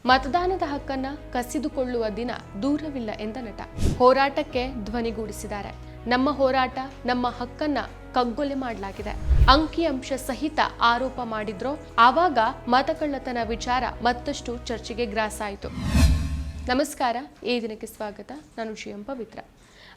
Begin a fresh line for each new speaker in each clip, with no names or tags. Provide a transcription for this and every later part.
ಮತದಾನದ ಹಕ್ಕನ್ನ ಕಸಿದುಕೊಳ್ಳುವ ದಿನ ದೂರವಿಲ್ಲ ಎಂದ ನಟ ಹೋರಾಟಕ್ಕೆ ಧ್ವನಿಗೂಡಿಸಿದ್ದಾರೆ. ನಮ್ಮ ಹೋರಾಟ, ನಮ್ಮ ಹಕ್ಕನ್ನ ಕಗ್ಗೊಲೆ ಮಾಡಲಾಗಿದೆ, ಅಂಕಿಅಂಶ ಸಹಿತ ಆರೋಪ ಮಾಡಿದ್ರೋ ಆವಾಗ ಮತಕಳ್ಳತನ ವಿಚಾರ ಮತ್ತಷ್ಟು ಚರ್ಚೆಗೆ ಗ್ರಾಸಾಯಿತು. ನಮಸ್ಕಾರ, ಈ ದಿನಕ್ಕೆ ಸ್ವಾಗತ. ನಾನು ಶ್ರೀಯಂ ಪವಿತ್ರ.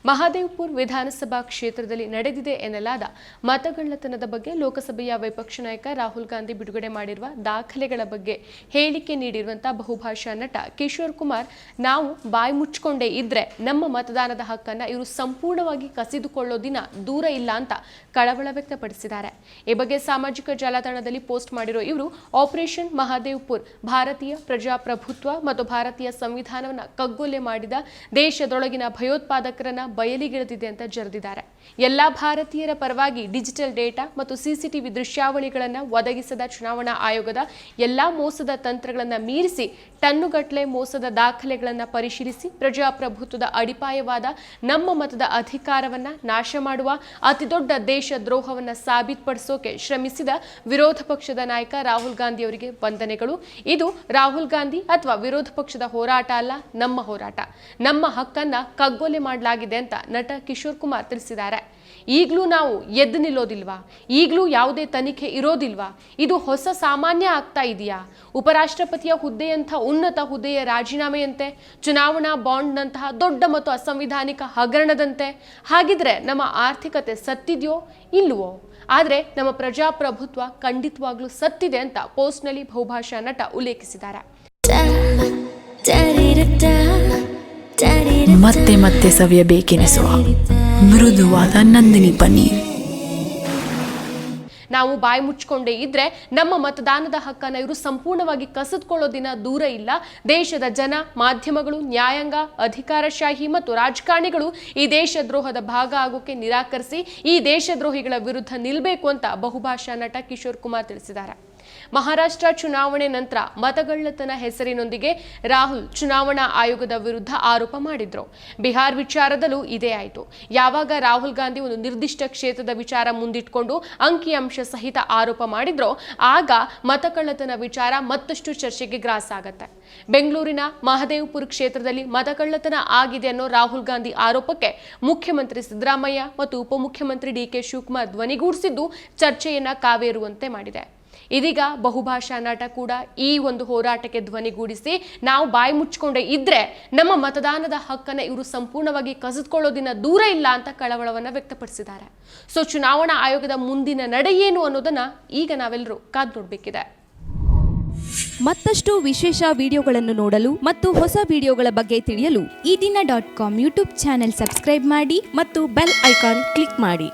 ಮಹದೇವಪುರ ವಿಧಾನಸಭಾ ಕ್ಷೇತ್ರದಲ್ಲಿ ನಡೆದಿದೆ ಎನ್ನಲಾದ ಮತಗಳ್ಳತನದ ಬಗ್ಗೆ ಲೋಕಸಭೆಯ ವಿಪಕ್ಷ ನಾಯಕ ರಾಹುಲ್ ಗಾಂಧಿ ಬಿಡುಗಡೆ ಮಾಡಿರುವ ದಾಖಲೆಗಳ ಬಗ್ಗೆ ಹೇಳಿಕೆ ನೀಡಿರುವಂತಹ ಬಹುಭಾಷಾ ನಟ ಕಿಶೋರ್ ಕುಮಾರ್, ನಾವು ಬಾಯಿ ಮುಚ್ಚಿಕೊಂಡೇ ಇದ್ರೆ ನಮ್ಮ ಮತದಾನದ ಹಕ್ಕನ್ನ ಇವರು ಸಂಪೂರ್ಣವಾಗಿ ಕಸಿದುಕೊಳ್ಳೋ ದಿನ ದೂರ ಇಲ್ಲ ಅಂತ ಕಳವಳ ವ್ಯಕ್ತಪಡಿಸಿದ್ದಾರೆ. ಈ ಬಗ್ಗೆ ಸಾಮಾಜಿಕ ಜಾಲತಾಣದಲ್ಲಿ ಪೋಸ್ಟ್ ಮಾಡಿರೋ ಇವರು ಆಪರೇಷನ್ ಮಹದೇವಪುರ್ ಭಾರತೀಯ ಪ್ರಜಾಪ್ರಭುತ್ವ ಮತ್ತು ಭಾರತೀಯ ಸಂವಿಧಾನವನ್ನ ಕಗ್ಗೊಲೆ ಮಾಡಿದ ದೇಶದೊಳಗಿನ ಭಯೋತ್ಪಾದಕರನ್ನ ಬಯಲಿಗಿಳಿದಿದೆ ಅಂತ ಜರೆದಿದ್ದಾರೆ. ಎಲ್ಲಾ ಭಾರತೀಯರ ಪರವಾಗಿ ಡಿಜಿಟಲ್ ಡೇಟಾ ಮತ್ತು ಸಿಸಿಟಿವಿ ದೃಶ್ಯಾವಳಿಗಳನ್ನು ಒದಗಿಸದ ಚುನಾವಣಾ ಆಯೋಗದ ಎಲ್ಲಾ ಮೋಸದ ತಂತ್ರಗಳನ್ನು ಮೀರಿಸಿ ಟನ್ನುಗಟ್ಟಲೆ ಮೋಸದ ದಾಖಲೆಗಳನ್ನು ಪರಿಶೀಲಿಸಿ ಪ್ರಜಾಪ್ರಭುತ್ವದ ಅಡಿಪಾಯವಾದ ನಮ್ಮ ಮತದ ಅಧಿಕಾರವನ್ನ ನಾಶ ಮಾಡುವ ಅತಿದೊಡ್ಡ ದೇಶ ದ್ರೋಹವನ್ನ ಸಾಬೀತುಪಡಿಸೋಕೆ ಶ್ರಮಿಸಿದ ವಿರೋಧ ಪಕ್ಷದ ನಾಯಕ ರಾಹುಲ್ ಗಾಂಧಿ ಅವರಿಗೆ ವಂದನೆಗಳು. ಇದು ರಾಹುಲ್ ಗಾಂಧಿ ಅಥವಾ ವಿರೋಧ ಪಕ್ಷದ ಹೋರಾಟ ಅಲ್ಲ, ನಮ್ಮ ಹೋರಾಟ. ನಮ್ಮ ಹಕ್ಕನ್ನ ಕಗ್ಗೊಲೆ ಮಾಡಲಾಗಿದೆ ಅಂತ ನಟ ಕಿಶೋರ್ ಕುಮಾರ್ ತಿಳಿಸಿದ್ದಾರೆ. ಈಗಲೂ ನಾವು ಎದ್ದು ನಿಲ್ಲೋದಿಲ್ವಾ? ಈಗಲೂ ಯಾವುದೇ ತನಿಖೆ ಇರೋದಿಲ್ವಾ? ಇದು ಹೊಸ ಸಾಮಾನ್ಯ ಆಗ್ತಾ ಇದೆಯಾ? ಉಪರಾಷ್ಟ್ರಪತಿಯ ಹುದ್ದೆಯಂಥ ಉನ್ನತ ಹುದ್ದೆಯ ರಾಜೀನಾಮೆಯಂತೆ, ಚುನಾವಣಾ ಬಾಂಡ್ನಂತಹ ದೊಡ್ಡ ಮತ್ತು ಅಸಂವಿಧಾನಿಕ ಹಗರಣದಂತೆ. ಹಾಗಿದ್ರೆ ನಮ್ಮ ಆರ್ಥಿಕತೆ ಸತ್ತಿದೆಯೋ ಇಲ್ವೋ? ಆದರೆ ನಮ್ಮ ಪ್ರಜಾಪ್ರಭುತ್ವ ಖಂಡಿತವಾಗ್ಲೂ ಸತ್ತಿದೆ ಅಂತ ಪೋಸ್ಟ್ನಲ್ಲಿ ಬಹುಭಾಷಾ ನಟ ಉಲ್ಲೇಖಿಸಿದ್ದಾರೆ.
ಮತ್ತೆ ಮತ್ತೆ ಸವಿಯಬೇಕೆನಿಸುವ ಮೃದುವಾದ ನಂದಿನಿ ಪನ್ನೀರ್.
ನಾವು ಬಾಯಿ ಮುಚ್ಚಿಕೊಂಡೇ ಇದ್ರೆ ನಮ್ಮ ಮತದಾನದ ಹಕ್ಕನ್ನು ಇವರು ಸಂಪೂರ್ಣವಾಗಿ ಕಸಿದುಕೊಳ್ಳೋ ದಿನ ದೂರ ಇಲ್ಲ. ದೇಶದ ಜನ, ಮಾಧ್ಯಮಗಳು, ನ್ಯಾಯಾಂಗ, ಅಧಿಕಾರಶಾಹಿ ಮತ್ತು ರಾಜಕಾರಣಿಗಳು ಈ ದೇಶದ್ರೋಹದ ಭಾಗ ಆಗೋಕೆ ನಿರಾಕರಿಸಿ ಈ ದೇಶದ್ರೋಹಿಗಳ ವಿರುದ್ಧ ನಿಲ್ಲಬೇಕು ಅಂತ ಬಹುಭಾಷಾ ನಟ ಕಿಶೋರ್ ಕುಮಾರ್ ತಿಳಿಸಿದ್ದಾರೆ. ಮಹಾರಾಷ್ಟ್ರ ಚುನಾವಣೆ ನಂತರ ಮತಗಳ್ಳತನ ಹೆಸರಿನೊಂದಿಗೆ ರಾಹುಲ್ ಚುನಾವಣಾ ಆಯೋಗದ ವಿರುದ್ಧ ಆರೋಪ ಮಾಡಿದ್ರು. ಬಿಹಾರ್ ವಿಚಾರದಲ್ಲೂ ಇದೇ ಆಯಿತು. ಯಾವಾಗ ರಾಹುಲ್ ಗಾಂಧಿ ಒಂದು ನಿರ್ದಿಷ್ಟ ಕ್ಷೇತ್ರದ ವಿಚಾರ ಮುಂದಿಟ್ಕೊಂಡು ಅಂಕಿಅಂಶ ಸಹಿತ ಆರೋಪ ಮಾಡಿದ್ರೋ ಆಗ ಮತಕಳ್ಳತನ ವಿಚಾರ ಮತ್ತಷ್ಟು ಚರ್ಚೆಗೆ ಗ್ರಾಸಾಗತ್ತೆ. ಬೆಂಗಳೂರಿನ ಮಹದೇವಪುರ ಕ್ಷೇತ್ರದಲ್ಲಿ ಮತಕಳ್ಳತನ ಆಗಿದೆ ಅನ್ನೋ ರಾಹುಲ್ ಗಾಂಧಿ ಆರೋಪಕ್ಕೆ ಮುಖ್ಯಮಂತ್ರಿ ಸಿದ್ದರಾಮಯ್ಯ ಮತ್ತು ಉಪಮುಖ್ಯಮಂತ್ರಿ ಡಿ ಕೆ ಶಿವಕುಮಾರ್ ಧ್ವನಿಗೂಡಿಸಿದ್ದು ಚರ್ಚೆಯನ್ನ ಕಾವೇರುವಂತೆ ಮಾಡಿದೆ. ಇದೀಗ ಬಹುಭಾಷಾ ನಟ ಕೂಡ ಈ ಒಂದು ಹೋರಾಟಕ್ಕೆ ಧ್ವನಿಗೂಡಿಸಿ ನಾವು ಬಾಯಿ ಮುಚ್ಚಿಕೊಂಡೇ ಇದ್ರೆ ನಮ್ಮ ಮತದಾನದ ಹಕ್ಕನ್ನ ಇವರು ಸಂಪೂರ್ಣವಾಗಿ ಕಸಿದುಕೊಳ್ಳೋ ದಿನ ದೂರ ಇಲ್ಲ ಅಂತ ಕಳವಳವನ್ನ ವ್ಯಕ್ತಪಡಿಸಿದ್ದಾರೆ. ಸೊ ಚುನಾವಣಾ ಆಯೋಗದ ಮುಂದಿನ ನಡೆ ಏನು ಅನ್ನೋದನ್ನ ಈಗ ನಾವೆಲ್ಲರೂ ಕಾದು ನೋಡಬೇಕಿದೆ.
ಮತ್ತಷ್ಟು ವಿಶೇಷ ವಿಡಿಯೋಗಳನ್ನು ನೋಡಲು ಮತ್ತು ಹೊಸ ವಿಡಿಯೋಗಳ ಬಗ್ಗೆ ತಿಳಿಯಲು
ಈ ದಿನ .com ಯೂಟ್ಯೂಬ್ ಚಾನೆಲ್ ಸಬ್ಸ್ಕ್ರೈಬ್ ಮಾಡಿ
ಮತ್ತು ಬೆಲ್ ಐಕಾನ್ ಕ್ಲಿಕ್ ಮಾಡಿ.